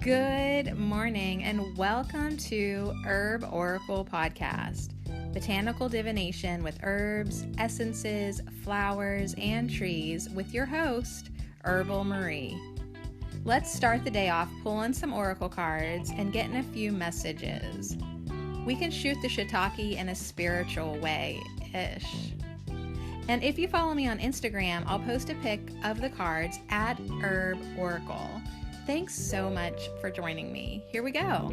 Good morning and welcome to Herb Oracle Podcast, botanical divination with herbs, essences, flowers, and trees with your host, Herbal Marie. Let's start the day off pulling some oracle cards and getting a few messages. We can shoot the shiitake in a spiritual way-ish. And if you follow me on Instagram, I'll post a pic of the cards at Herb Oracle. Thanks so much for joining me. Here we go.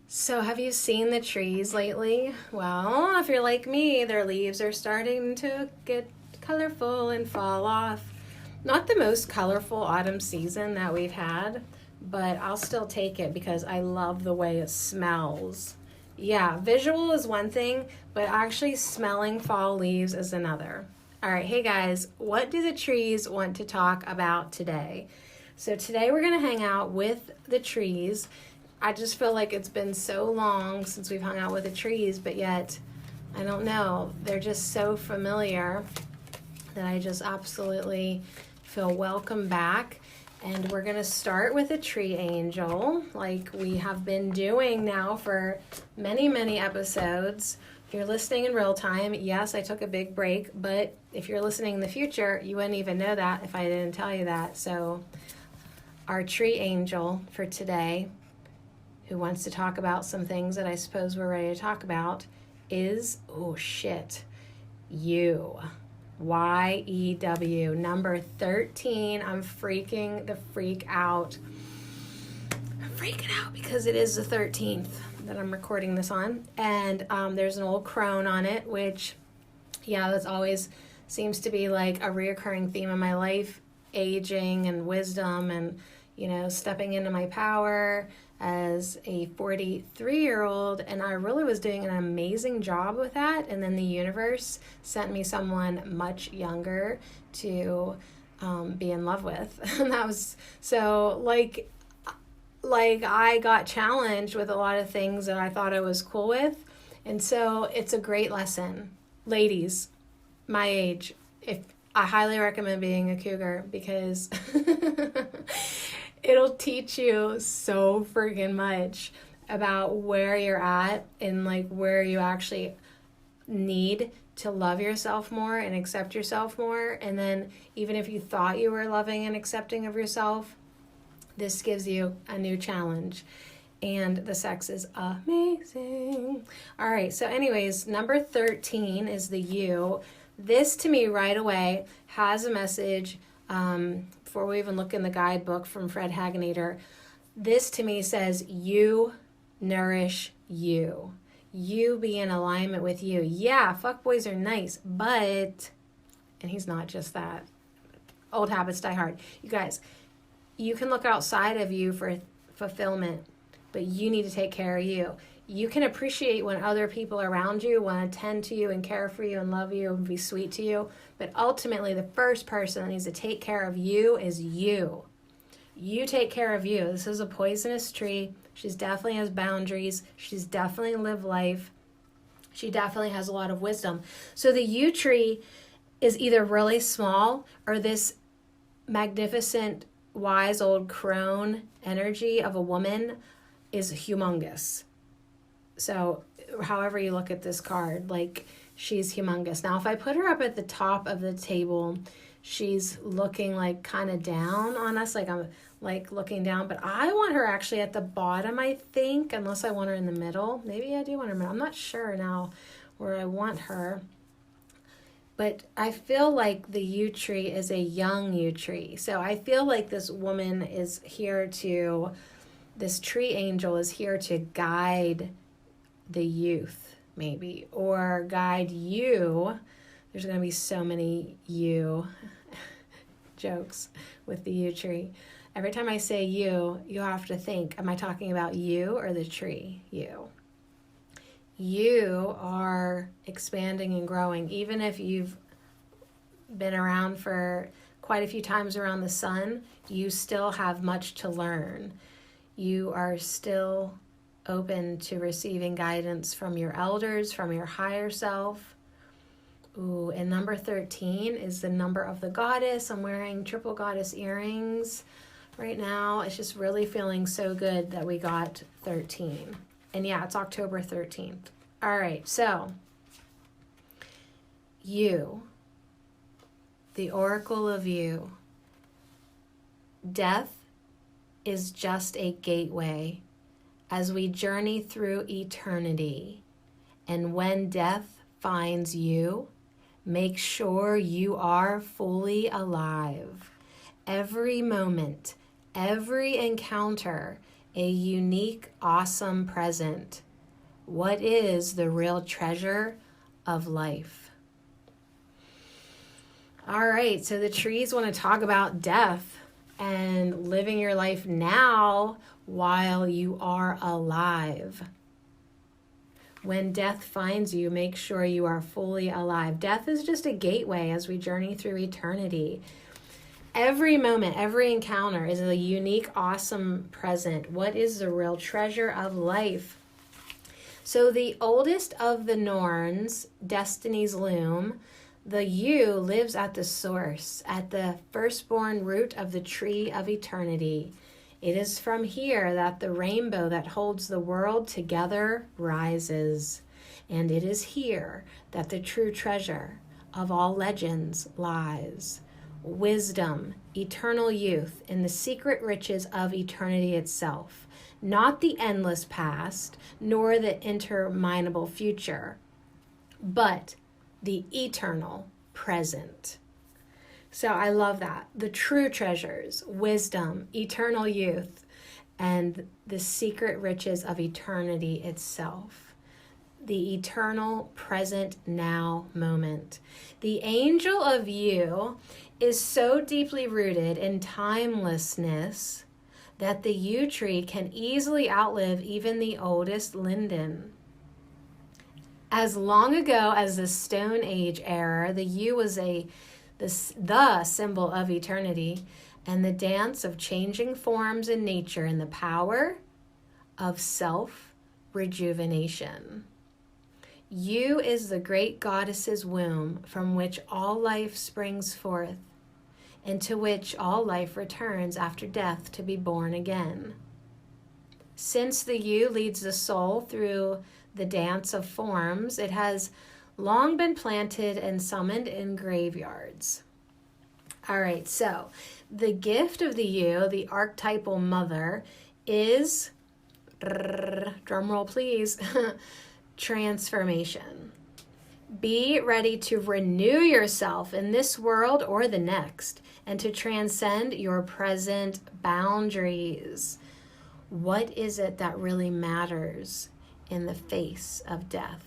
So have you seen the trees lately? Well, if you're like me, their leaves are starting to get colorful and fall off. Not the most colorful autumn season that we've had, but I'll still take it because I love the way it smells. Yeah, visual is one thing, but actually smelling fall leaves is another. All right, hey guys, what do the trees want to talk about today? So today we're going to hang out with the trees. I just feel like it's been so long since we've hung out with the trees, but yet, I don't know, they're just so familiar that I just absolutely feel welcome back. And we're going to start with a tree angel, like we have been doing now for many, many episodes. If you're listening in real time, yes, I took a big break, but if you're listening in the future, you wouldn't even know that if I didn't tell you that. So our tree angel for today, who wants to talk about some things that I suppose we're ready to talk about, is, you. Y-E-W, number 13. I'm freaking the freak out. I'm freaking out because it is the 13th that I'm recording this on. And there's an old crone on it, which, yeah, that's always seems to be like a reoccurring theme in my life. Aging and wisdom and, stepping into my power as a 43-year-old, and I really was doing an amazing job with that, and then the universe sent me someone much younger to be in love with. And that was so like I got challenged with a lot of things that I thought I was cool with, and so it's a great lesson. Ladies my age, if I highly recommend being a cougar, because it'll teach you so freaking much about where you're at and like where you actually need to love yourself more and accept yourself more. And then even if you thought you were loving and accepting of yourself, this gives you a new challenge. And the sex is amazing. All right, so anyways, number 13 is the you. This to me right away has a message. Before we even look in the guidebook from Fred Hagenader, this to me says you nourish you. You be in alignment with you. Yeah, fuckboys are nice, but, and he's not just that. Old habits die hard. You guys, you can look outside of you for fulfillment, but you need to take care of you. You can appreciate when other people around you want to tend to you and care for you and love you and be sweet to you. But ultimately, the first person that needs to take care of you is you. You take care of you. This is a poisonous tree. She's definitely has boundaries. She's definitely lived life. She definitely has a lot of wisdom. So the you tree is either really small or this magnificent, wise old crone energy of a woman is humongous. So however you look at this card, like she's humongous. Now, if I put her up at the top of the table, she's looking like kind of down on us, like I'm like looking down, but I want her actually at the bottom, I think, unless I want her in the middle. Maybe I do want her in the middle. I'm not sure now where I want her. But I feel like the yew tree is a young yew tree. So I feel like this woman is here to, this tree angel is here to guide the youth, maybe, or guide you. There's going to be so many you jokes with the yew tree. Every time I say you have to think, am I talking about you or the tree? You are expanding and growing. Even if you've been around for quite a few times around the sun, you still have much to learn. You are still open to receiving guidance from your elders, from your higher self. Ooh, and number 13 is the number of the goddess. I'm wearing triple goddess earrings right now. It's just really feeling so good that we got 13. And yeah, it's October 13th. All right, so you, the oracle of you, death is just a gateway as we journey through eternity. And when death finds you, make sure you are fully alive. Every moment, every encounter, a unique, awesome present. What is the real treasure of life? All right, so the trees want to talk about death and living your life now while you are alive. When death finds you, make sure you are fully alive. Death is just a gateway as we journey through eternity. Every moment, every encounter is a unique, awesome present. What is the real treasure of life? So the oldest of the Norns, Destiny's Loom, the you lives at the source, at the firstborn root of the tree of eternity. It is from here that the rainbow that holds the world together rises. And it is here that the true treasure of all legends lies. Wisdom, eternal youth, in the secret riches of eternity itself. Not the endless past, nor the interminable future, but the eternal present. So I love that. The true treasures, wisdom, eternal youth, and the secret riches of eternity itself. The eternal present now moment. The angel of you is so deeply rooted in timelessness that the yew tree can easily outlive even the oldest linden. As long ago as the Stone Age era, the yew was the symbol of eternity and the dance of changing forms in nature and the power of self-rejuvenation. You is the great goddess's womb from which all life springs forth, and to which all life returns after death to be born again. Since the yew leads the soul through the dance of forms, it has long been planted and summoned in graveyards. All right, so the gift of the yew, the archetypal mother, is, drumroll please, transformation. Be ready to renew yourself in this world or the next, and to transcend your present boundaries. What is it that really matters in the face of death?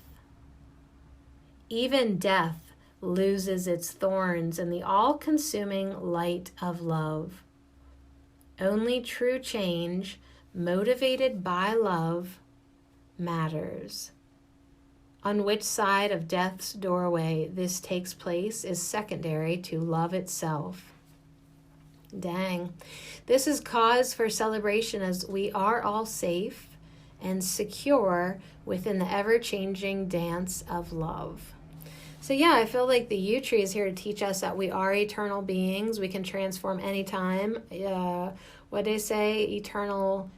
Even death loses its thorns in the all-consuming light of love. Only true change, motivated by love, matters. On which side of death's doorway this takes place is secondary to love itself. Dang. This is cause for celebration as we are all safe and secure within the ever-changing dance of love. So yeah, I feel like the yew tree is here to teach us that we are eternal beings. We can transform anytime. What they say, eternal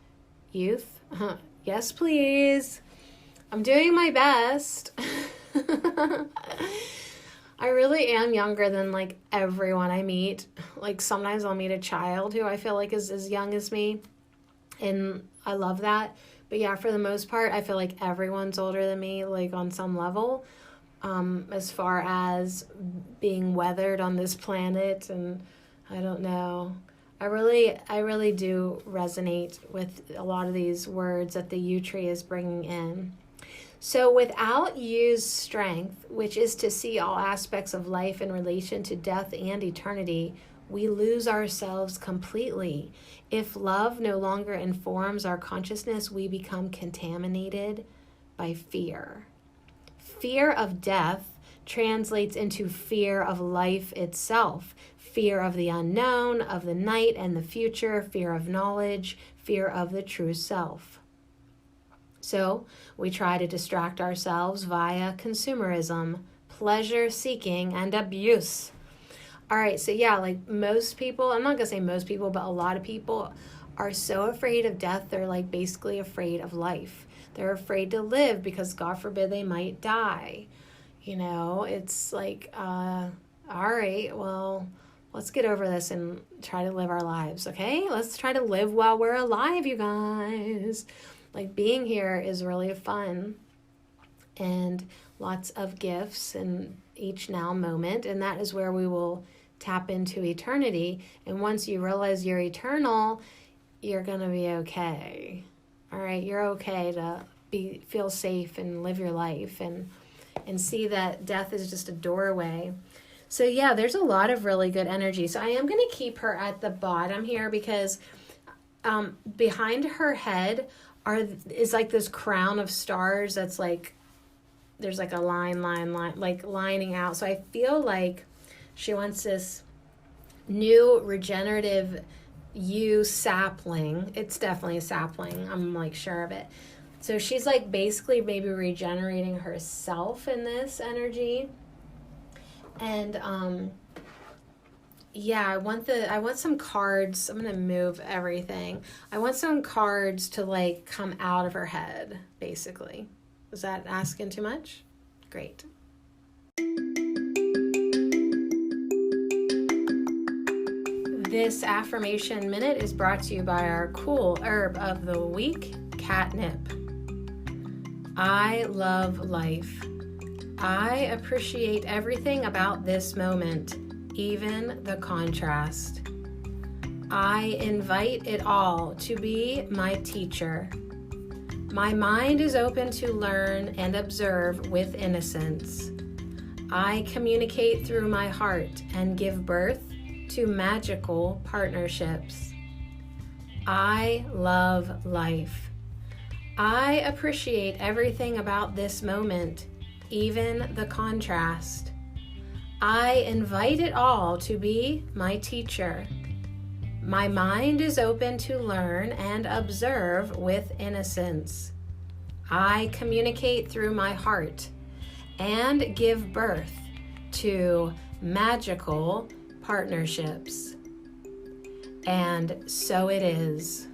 youth? Yes, please. I'm doing my best. I really am younger than like everyone I meet. Like sometimes I'll meet a child who I feel like is as young as me, and I love that. But yeah, for the most part, I feel like everyone's older than me, like on some level, as far as being weathered on this planet. And I don't know. I really do resonate with a lot of these words that the yew tree is bringing in. So without yew's strength, which is to see all aspects of life in relation to death and eternity, we lose ourselves completely. If love no longer informs our consciousness, we become contaminated by fear. Fear of death translates into fear of life itself, fear of the unknown, of the night and the future, fear of knowledge, fear of the true self. So we try to distract ourselves via consumerism, pleasure seeking, and abuse. All right, so yeah, like most people, I'm not gonna say most people, but a lot of people are so afraid of death, they're like basically afraid of life. They're afraid to live because God forbid they might die. You know, it's like, all right, well, let's get over this and try to live our lives, okay? Let's try to live while we're alive, you guys. Like being here is really fun and lots of gifts in each now moment, and that is where we will tap into eternity. And once you realize you're eternal, you're gonna be okay. All right, you're okay to feel safe and live your life and see that death is just a doorway. So yeah, there's a lot of really good energy. So I am gonna keep her at the bottom here because behind her head is like this crown of stars that's like, there's like a line, like lining out. So I feel like she wants this new regenerative sapling. It's definitely a sapling. I'm like sure of it. So she's like basically maybe regenerating herself in this energy. And yeah, I want some cards. I'm gonna move everything. I want some cards to like come out of her head, basically. Was that asking too much? Great. This affirmation minute is brought to you by our cool herb of the week, catnip. I love life. I appreciate everything about this moment, even the contrast. I invite it all to be my teacher. My mind is open to learn and observe with innocence. I communicate through my heart and give birth to magical partnerships. I love life. I appreciate everything about this moment, even the contrast. I invite it all to be my teacher. My mind is open to learn and observe with innocence. I communicate through my heart and give birth to magical partnerships. And so it is.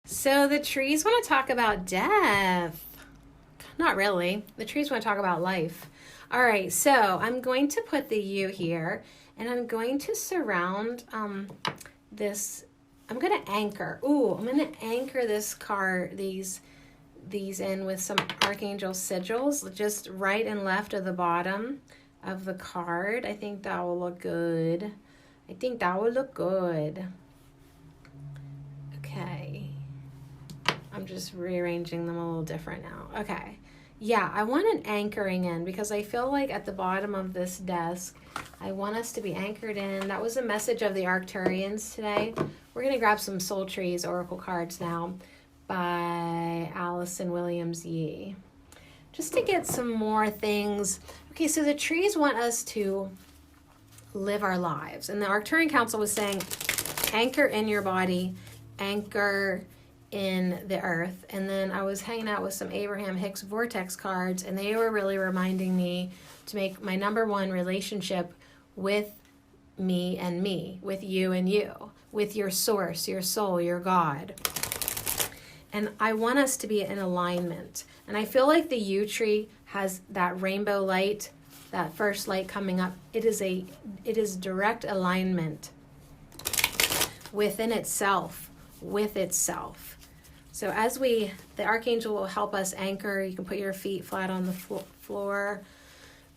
So the trees want to talk about death. Not really. The trees want to talk about life. All right, so I'm going to put the U here, and I'm going to surround this. I'm going to anchor. I'm going to anchor this card, these in with some archangel sigils, just right and left of the bottom of the card. I think that will look good. Okay. I'm just rearranging them a little different now. Okay. Yeah, I want an anchoring in because I feel like at the bottom of this desk, I want us to be anchored in. That was a message of the Arcturians today. We're going to grab some Soul Trees Oracle cards now by Allison Williams Yee. Just to get some more things. Okay, so the trees want us to live our lives. And the Arcturian Council was saying, anchor in your body, anchor in the earth. And then I was hanging out with some Abraham Hicks Vortex cards, and they were really reminding me to make my number one relationship with me and me, with you and you, with your source, your soul, your God. And I want us to be in alignment. And I feel like the yew tree has that rainbow light, that first light coming up. It is direct alignment within itself, with itself. So as the Archangel will help us anchor. You can put your feet flat on the floor.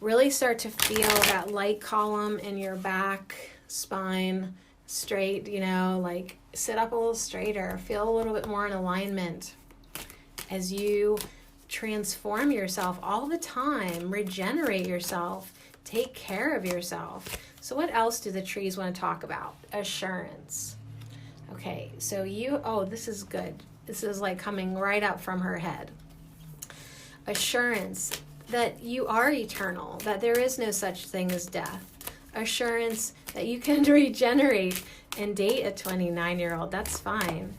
Really start to feel that light column in your back, spine, straight, like sit up a little straighter. Feel a little bit more in alignment as you transform yourself all the time. Regenerate yourself. Take care of yourself. So what else do the trees want to talk about? Assurance. Okay, so this is good. This is like coming right up from her head. Assurance that you are eternal, that there is no such thing as death. Assurance that you can regenerate and date a 29-year-old. That's fine.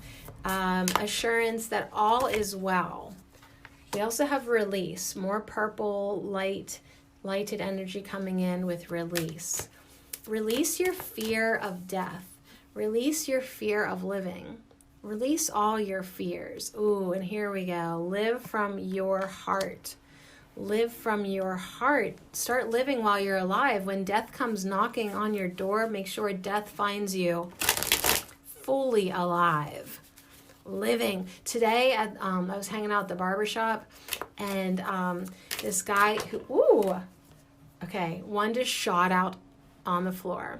Assurance that all is well. We also have release, more purple, lighted energy coming in with release. Release your fear of death. Release your fear of living. Release all your fears. Ooh, and here we go. Live from your heart. Live from your heart. Start living while you're alive. When death comes knocking on your door, make sure death finds you fully alive. Living. Today, I was hanging out at the barbershop, and this guy who, one just shot out on the floor.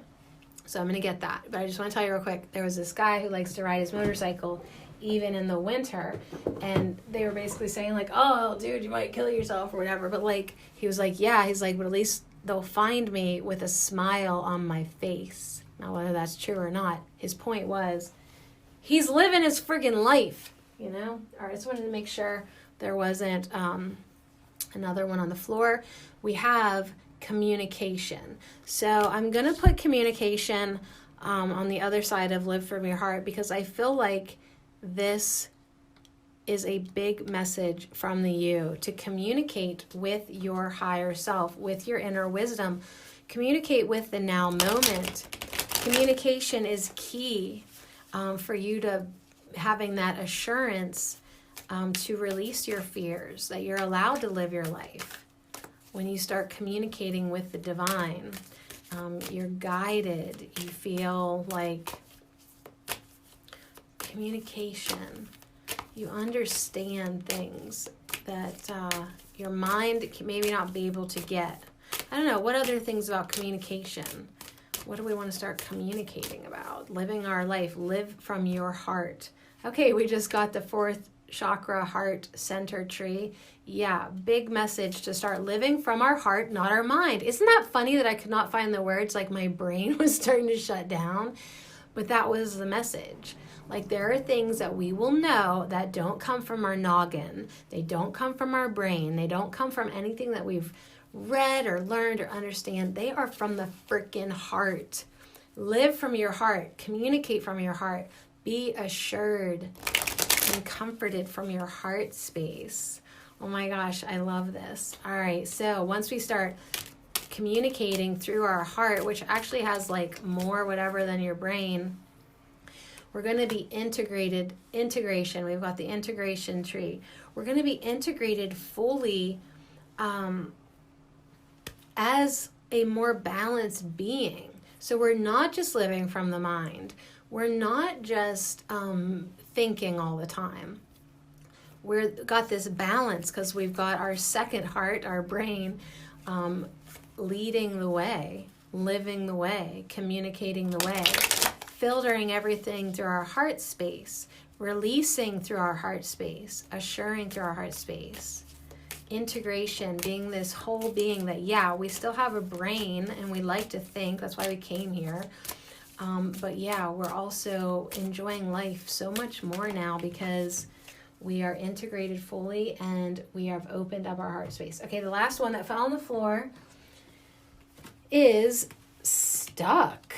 So I'm going to get that. But I just want to tell you real quick, there was this guy who likes to ride his motorcycle even in the winter, and they were basically saying like, oh, dude, you might kill yourself or whatever. But like, he was like, yeah, he's like, but at least they'll find me with a smile on my face. Now, whether that's true or not, his point was, he's living his friggin' life, you know? All right, I just wanted to make sure there wasn't another one on the floor. We have communication. So I'm going to put communication on the other side of live from your heart, because I feel like this is a big message from the you to communicate with your higher self, with your inner wisdom. Communicate with the now moment. Communication is key for you to having that assurance to release your fears, that you're allowed to live your life. When you start communicating with the divine, you're guided. You feel like communication. You understand things that your mind can maybe not be able to get. I don't know. What other things about communication? What do we want to start communicating about? Living our life. Live from your heart. Okay, we just got the fourth chakra, heart center tree. Yeah, big message to start living from our heart, not our mind. Isn't that funny that I could not find the words? Like my brain was starting to shut down. But that was the message. Like there are things that we will know that don't come from our noggin. They don't come from our brain. They don't come from anything that we've read or learned or understand. They are from the freaking heart. Live from your heart. Communicate from your heart. Be assured and comforted from your heart space. Oh my gosh, I love this. All right, so once we start communicating through our heart, which actually has like more whatever than your brain, we're going to be integration. We've got the integration tree. We're going to be integrated fully as a more balanced being. So we're not just living from the mind. We're not just thinking all the time. We've got this balance because we've got our second heart, our brain, leading the way, living the way, communicating the way, filtering everything through our heart space, releasing through our heart space, assuring through our heart space. Integration, being this whole being that, yeah, we still have a brain and we like to think. That's why we came here. But yeah, we're also enjoying life so much more now because we are integrated fully and we have opened up our heart space. Okay, the last one that fell on the floor is stuck.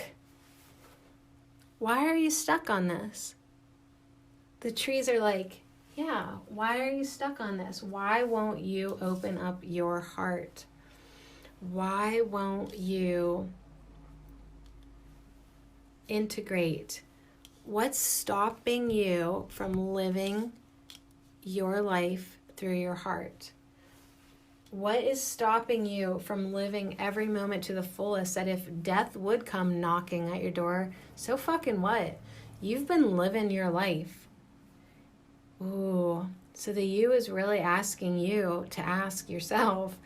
Why are you stuck on this? The trees are like, yeah, why are you stuck on this? Why won't you open up your heart? Why won't you integrate? What's stopping you from living your life through your heart? What is stopping you from living every moment to the fullest, that if death would come knocking at your door, so fucking what? You've been living your life. Ooh, so the you is really asking you to ask yourself,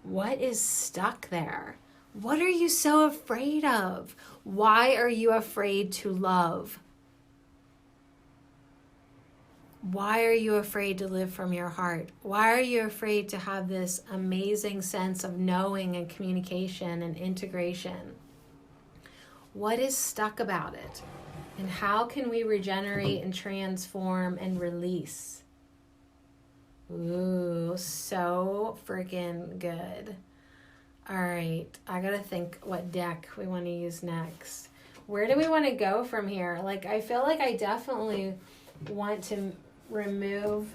what is stuck there? What are you so afraid of? Why are you afraid to love? Why are you afraid to live from your heart? Why are you afraid to have this amazing sense of knowing and communication and integration? What is stuck about it? And how can we regenerate and transform and release? Ooh, so freaking good. All right, I gotta think what deck we want to use next. Where do we want to go from here? Like, I feel like I definitely want to remove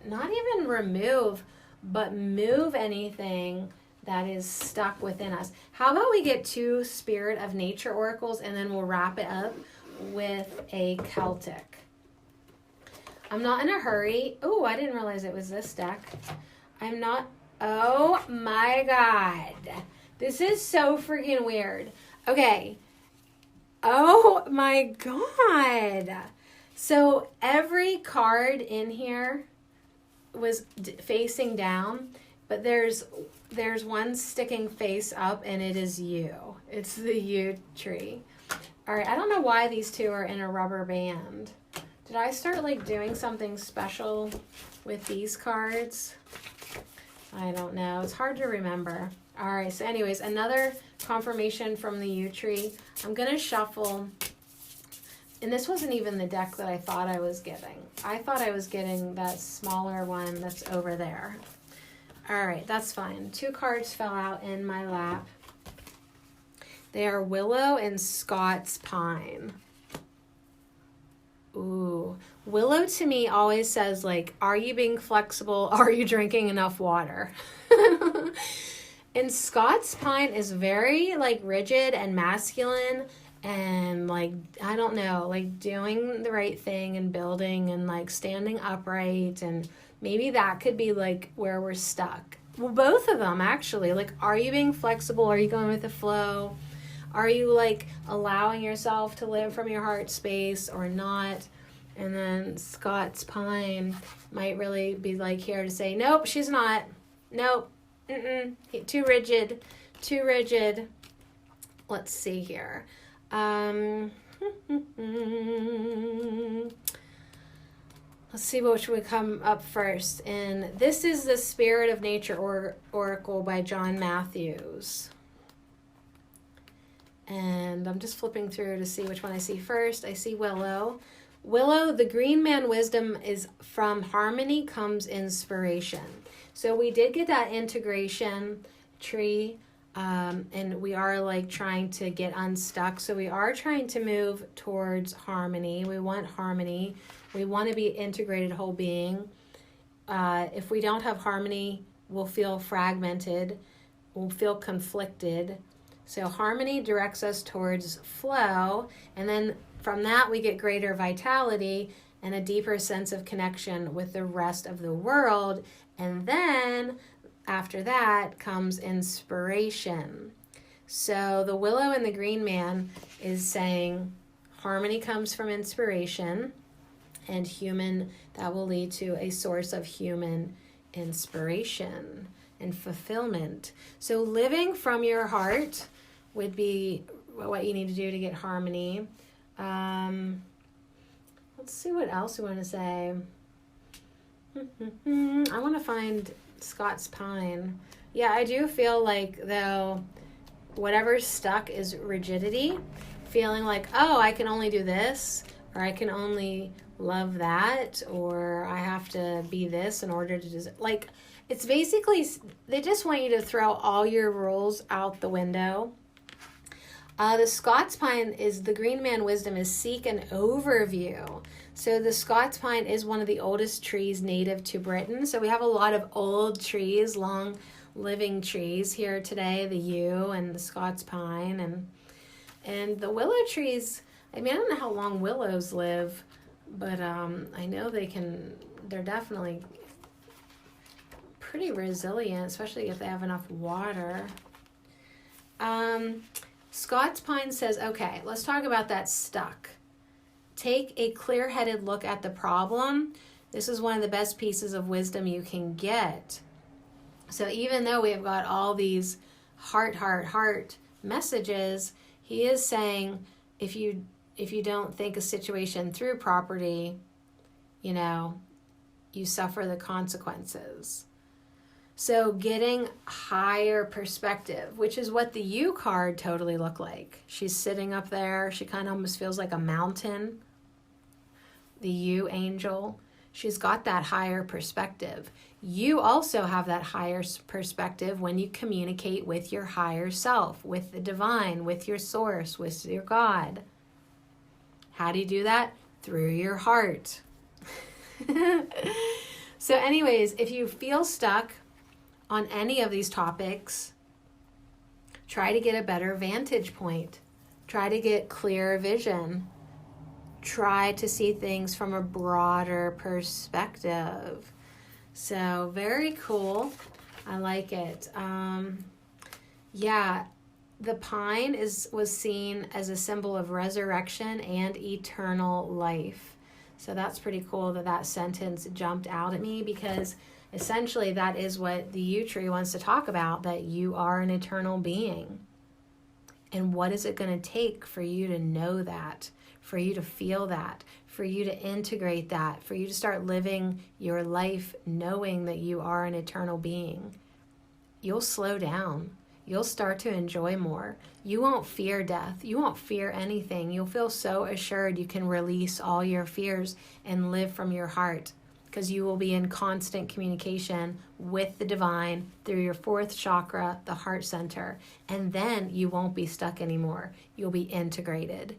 not even remove, but move anything that is stuck within us. How about we get 2 Spirit of Nature oracles, and then we'll wrap it up with a Celtic. I'm not in a hurry. Oh, I didn't realize it was this deck. I'm not. Oh my God. This is so freaking weird. Okay. Oh my God. So every card in here was facing down, but there's one sticking face up, and it is you. It's the you tree. All right, I don't know why these 2 are in a rubber band. Did I start like doing something special with these cards? I don't know. It's hard to remember. All right, so anyways, another confirmation from the U tree. I'm going to shuffle. And this wasn't even the deck that I thought I was getting. I thought I was getting that smaller one that's over there. All right, that's fine. 2 cards fell out in my lap. They are Willow and Scots Pine. Ooh. Willow to me always says, like, are you being flexible? Are you drinking enough water? And Scots Pine is very, like, rigid and masculine and, like, I don't know, like, doing the right thing and building and, like, standing upright. And maybe that could be, like, where we're stuck. Well, both of them, actually. Like, are you being flexible? Are you going with the flow? Are you, like, allowing yourself to live from your heart space or not? And then Scots Pine might really be, like, here to say, nope, she's not. Nope. Too rigid. Too rigid. Let's see here. Let's see which would come up first. And this is the Spirit of Nature Oracle by John Matthews. And I'm just flipping through to see which one I see first. I see Willow. Willow, the green man wisdom is from harmony comes inspiration. So we did get that integration tree, and we are like trying to get unstuck. So we are trying to move towards harmony. We want harmony. We want to be integrated whole being. If we don't have harmony, we'll feel fragmented. We'll feel conflicted. So harmony directs us towards flow, and then from that we get greater vitality and a deeper sense of connection with the rest of the world. And then after that comes inspiration. So the Willow and the Green Man is saying harmony comes from inspiration, and human, that will lead to a source of human inspiration and fulfillment. So living from your heart would be what you need to do to get harmony. Let's see what else we want to say. I want to find Scots Pine. Yeah, I do feel like, though, whatever's stuck is rigidity. Feeling like, oh, I can only do this, or I can only love that, or I have to be this in order to just, like, it's basically, they just want you to throw all your rules out the window. The Scots Pine is, the Green Man wisdom is seek an overview. So the Scots Pine is one of the oldest trees native to Britain. So we have a lot of old trees, long living trees here today, the yew and the Scots Pine and the willow trees. I mean, I don't know how long willows live, but I know they're definitely pretty resilient, especially if they have enough water. Scots Pine says, okay, let's talk about that stuck. Take a clear-headed look at the problem. This is one of the best pieces of wisdom you can get. So even though we have got all these heart messages, he is saying if you don't think a situation through properly, you suffer the consequences. So getting higher perspective, which is what the U card totally looked like. She's sitting up there. She kind of almost feels like a mountain. The U angel. She's got that higher perspective. You also have that higher perspective when you communicate with your higher self, with the divine, with your source, with your God. How do you do that? Through your heart. So anyways, if you feel stuck on any of these topics, try to get a better vantage point. Try to get clearer vision. Try to see things from a broader perspective. So very cool. I like it. Yeah, the pine was seen as a symbol of resurrection and eternal life. So that's pretty cool that sentence jumped out at me, because essentially that is what the yew tree wants to talk about, that you are an eternal being. And what is it going to take for you to know that, for you to feel that, for you to integrate that, for you to start living your life knowing that you are an eternal being? You'll slow down. You'll start to enjoy more. You won't fear death. You won't fear anything. You'll feel so assured you can release all your fears and live from your heart, because you will be in constant communication with the divine through your fourth chakra, the heart center. And then you won't be stuck anymore. You'll be integrated.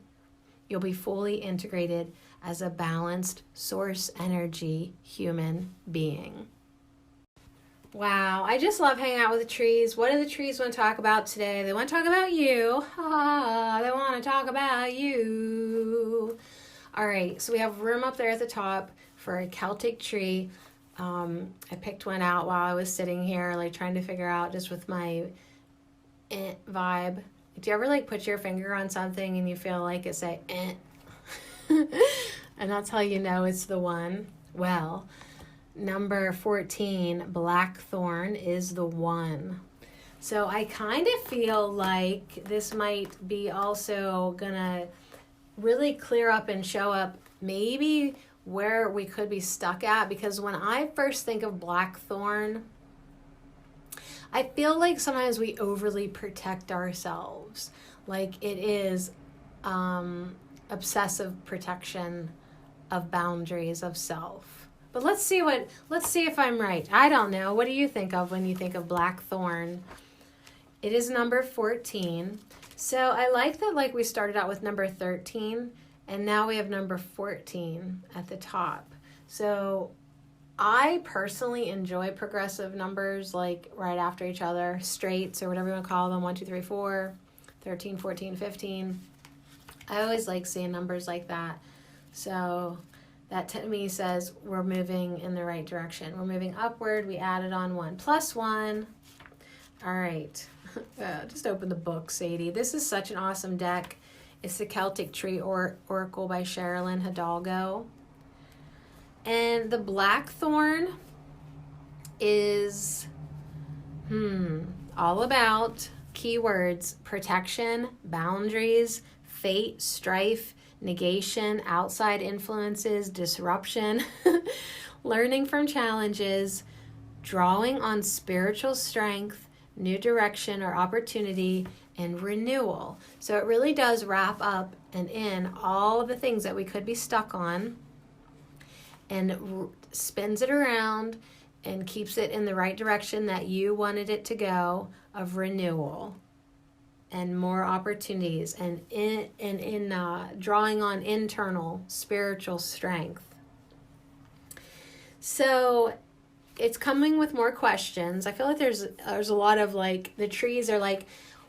You'll be fully integrated as a balanced source energy human being. Wow, I just love hanging out with the trees. What do the trees want to talk about today? They want to talk about you. They want to talk about you. All right, so we have room up there at the top for a Celtic tree. I picked one out while I was sitting here, like trying to figure out just with my vibe. Do you ever like put your finger on something and you feel like it say and that's how you know it's the one? Well, number 14, blackthorn, is the one. So I kind of feel like this might be also gonna really clear up and show up maybe where we could be stuck at, because when I first think of blackthorn, I feel like sometimes we overly protect ourselves. Like it is obsessive protection of boundaries of self. But let's see if I'm right. I don't know. What do you think of when you think of blackthorn? It is number 14. So I like that, like we started out with number 13 and now we have number 14 at the top. So I personally enjoy progressive numbers, like right after each other, straights or whatever you want to call them, 1, 2, 3, 4, 13, 14, 15. I always like seeing numbers like that. So that to me says we're moving in the right direction. We're moving upward. We added on 1 plus 1. All right. Just open the book, Sadie. This is such an awesome deck. It's the Celtic Tree Oracle by Sherilyn Hidalgo. And the blackthorn is all about keywords: protection, boundaries, fate, strife, negation, outside influences, disruption, learning from challenges, drawing on spiritual strength, new direction or opportunity, and renewal. So it really does wrap up and in all of the things that we could be stuck on, and spins it around and keeps it in the right direction that you wanted it to go, of renewal and more opportunities, and in drawing on internal spiritual strength. So it's coming with more questions. I feel like there's a lot of, like, the trees are like,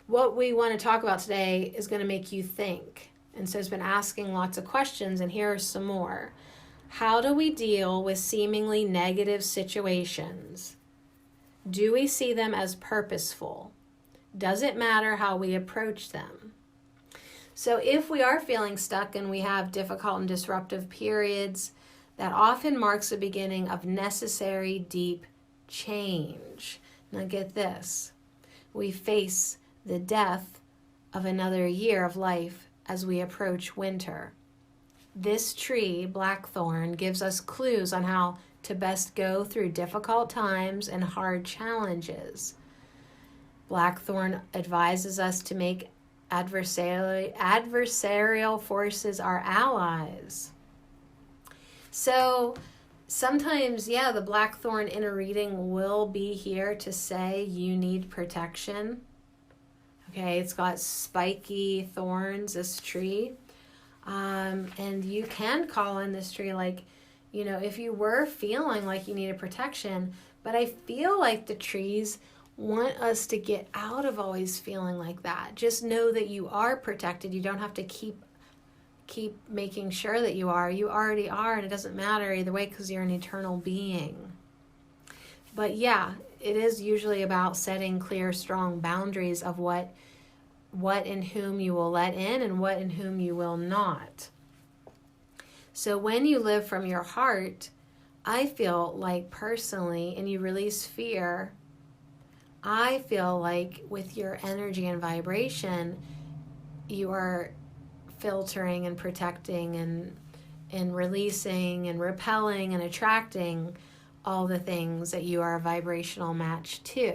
what we want to talk about today is going to make you think. And so it's been asking lots of questions, and here are some more. How do we deal with seemingly negative situations? Do we see them as purposeful? Does it matter how we approach them? So if we are feeling stuck and we have difficult and disruptive periods, that often marks the beginning of necessary deep change. Now get this. We face the death of another year of life as we approach winter. This tree, blackthorn, gives us clues on how to best go through difficult times and hard challenges. Blackthorn advises us to make adversarial forces our allies. So sometimes, the blackthorn in a reading will be here to say you need protection. Okay, it's got spiky thorns, this tree. And you can call on this tree, like, if you were feeling like you needed protection. But I feel like the trees want us to get out of always feeling like that. Just know that you are protected. You don't have to keep making sure that you are. You already are, and it doesn't matter either way because you're an eternal being. But yeah, it is usually about setting clear, strong boundaries of what and whom you will let in and what and whom you will not. So when you live from your heart, I feel like personally, and you release fear, I feel like with your energy and vibration, you are filtering and protecting and releasing and repelling and attracting all the things that you are a vibrational match to.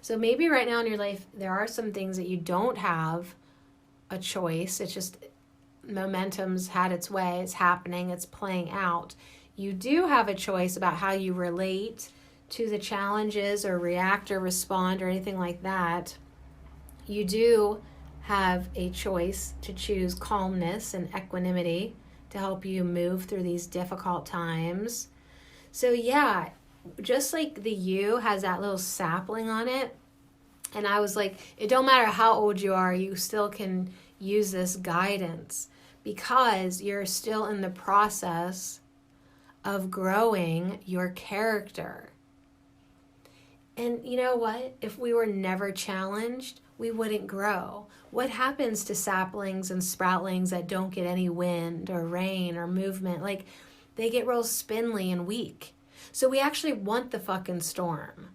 So maybe right now in your life, there are some things that you don't have a choice. It's just momentum's had its way. It's happening. It's playing out. You do have a choice about how you relate to the challenges or react or respond or anything like that. You do have a choice to choose calmness and equanimity to help you move through these difficult times. So yeah, just like the U has that little sapling on it, and I was like, it don't matter how old you are, you still can use this guidance because you're still in the process of growing your character. And you know what? If we were never challenged, we wouldn't grow. What happens to saplings and sproutlings that don't get any wind or rain or movement? Like, they get real spindly and weak. So we actually want the fucking storm.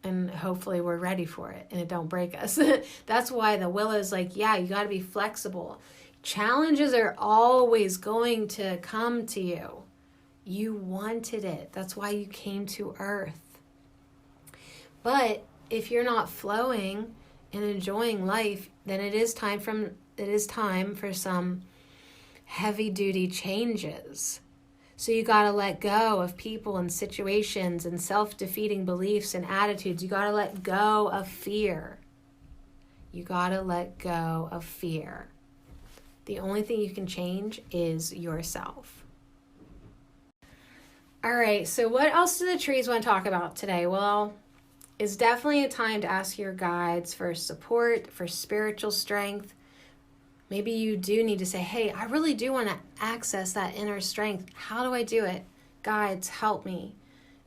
And hopefully we're ready for it and it don't break us. That's why the willow's like, yeah, you got to be flexible. Challenges are always going to come to you. You wanted it. That's why you came to Earth. But if you're not flowing and enjoying life, then it is time for some heavy duty changes. So you got to let go of people and situations and self-defeating beliefs and attitudes. You got to let go of fear. You got to let go of fear. The only thing you can change is yourself. All right, so what else do the trees want to talk about today? Well, it's definitely a time to ask your guides for support, for spiritual strength. Maybe you do need to say, hey, I really do want to access that inner strength. How do I do it? Guides, help me.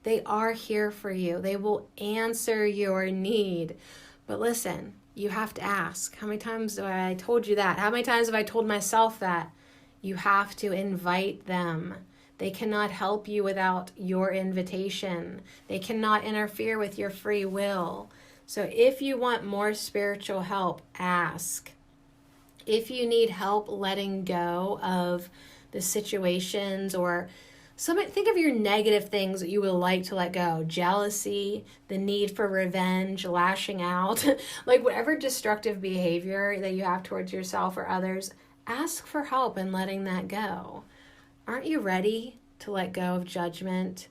They are here for you. They will answer your need. But listen, you have to ask. How many times have I told you that? How many times have I told myself that? You have to invite them. They cannot help you without your invitation. They cannot interfere with your free will. So if you want more spiritual help, ask. If you need help letting go of the situations or think of your negative things that you would like to let go. Jealousy, the need for revenge, lashing out, like whatever destructive behavior that you have towards yourself or others, ask for help in letting that go. Aren't you ready to let go of judgment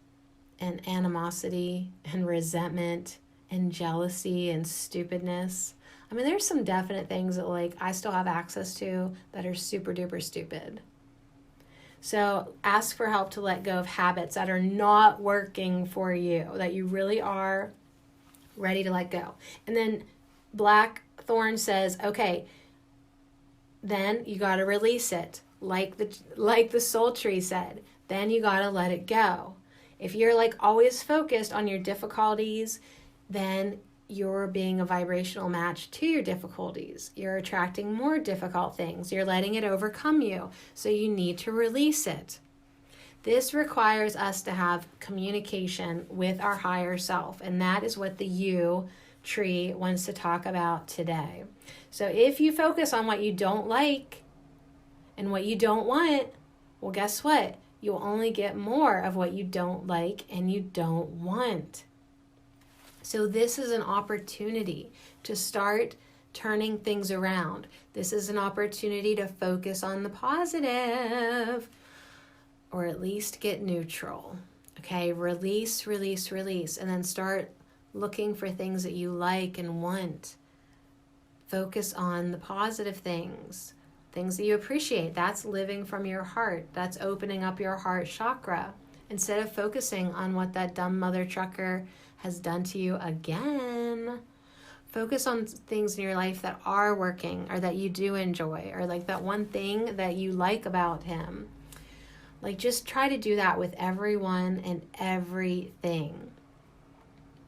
and animosity and resentment and jealousy and stupidness? I mean, there's some definite things that I still have access to that are super duper stupid. So ask for help to let go of habits that are not working for you, that you really are ready to let go. And then Blackthorn says, okay, then you got to release it. Like the soul tree said, then you got to let it go. If you're always focused on your difficulties, then you're being a vibrational match to your difficulties. You're attracting more difficult things. You're letting it overcome you. So you need to release it. This requires us to have communication with our higher self. And that is what the U tree wants to talk about today. So if you focus on what you don't like and what you don't want, well, guess what? You'll only get more of what you don't like and you don't want. So this is an opportunity to start turning things around. This is an opportunity to focus on the positive, or at least get neutral. Okay, release, release, release, and then start looking for things that you like and want. Focus on the positive things things that you appreciate. That's living from your heart. That's opening up your heart chakra. Instead of focusing on what that dumb mother trucker has done to you again, focus on things in your life that are working or that you do enjoy, or like that one thing that you like about him. Like, just try to do that with everyone and everything.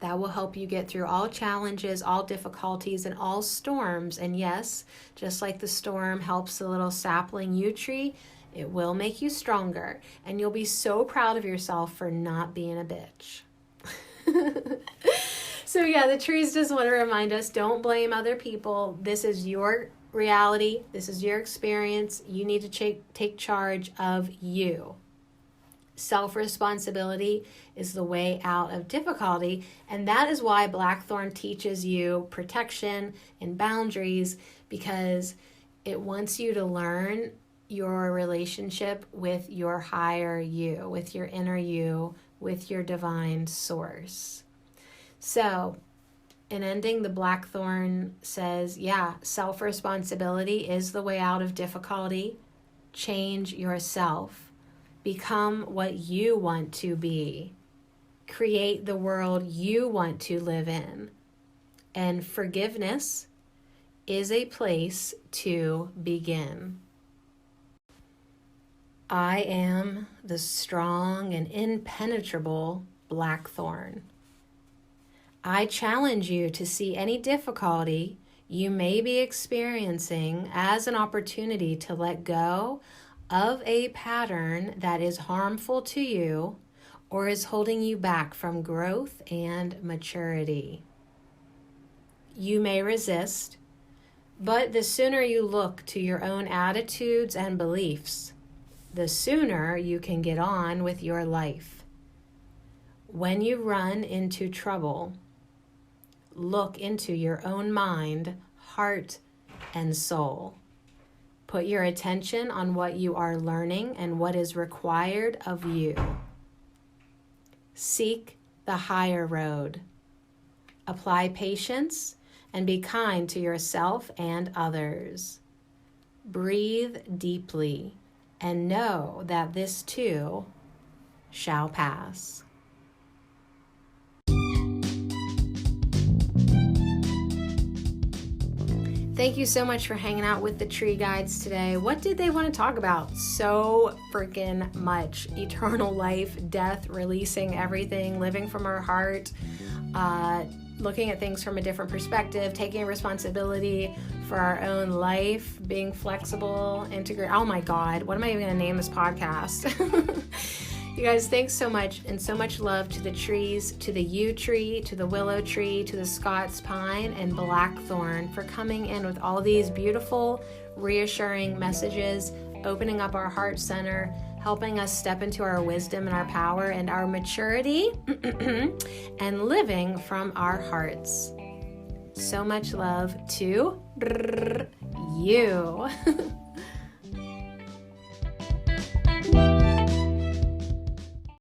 That will help you get through all challenges, all difficulties, and all storms. And yes, just like the storm helps the little sapling yew tree, it will make you stronger. And you'll be so proud of yourself for not being a bitch. So yeah, the trees just want to remind us, don't blame other people. This is your reality. This is your experience. You need to take charge of you. Self-responsibility is the way out of difficulty, and that is why Blackthorn teaches you protection and boundaries, because it wants you to learn your relationship with your higher you, with your inner you, with your divine source. So, in ending, the Blackthorn says, yeah, self-responsibility is the way out of difficulty. Change yourself. Become what you want to be. Create the world you want to live in. And forgiveness is a place to begin. I am the strong and impenetrable Blackthorn. I challenge you to see any difficulty you may be experiencing as an opportunity to let go of a pattern that is harmful to you or is holding you back from growth and maturity. You may resist, but the sooner you look to your own attitudes and beliefs, the sooner you can get on with your life. When you run into trouble, look into your own mind, heart, and soul. Put your attention on what you are learning and what is required of you. Seek the higher road. Apply patience and be kind to yourself and others. Breathe deeply and know that this too shall pass. Thank you so much for hanging out with the tree guides today. What did they want to talk about? So freaking much. Eternal life, death, releasing everything, living from our heart, looking at things from a different perspective, taking responsibility for our own life, being flexible, integrate. Oh my God, what am I even going to name this podcast? You guys, thanks so much, and so much love to the trees, to the yew tree, to the willow tree, to the Scots pine and blackthorn for coming in with all these beautiful, reassuring messages, opening up our heart center, helping us step into our wisdom and our power and our maturity, and living from our hearts. So much love to you.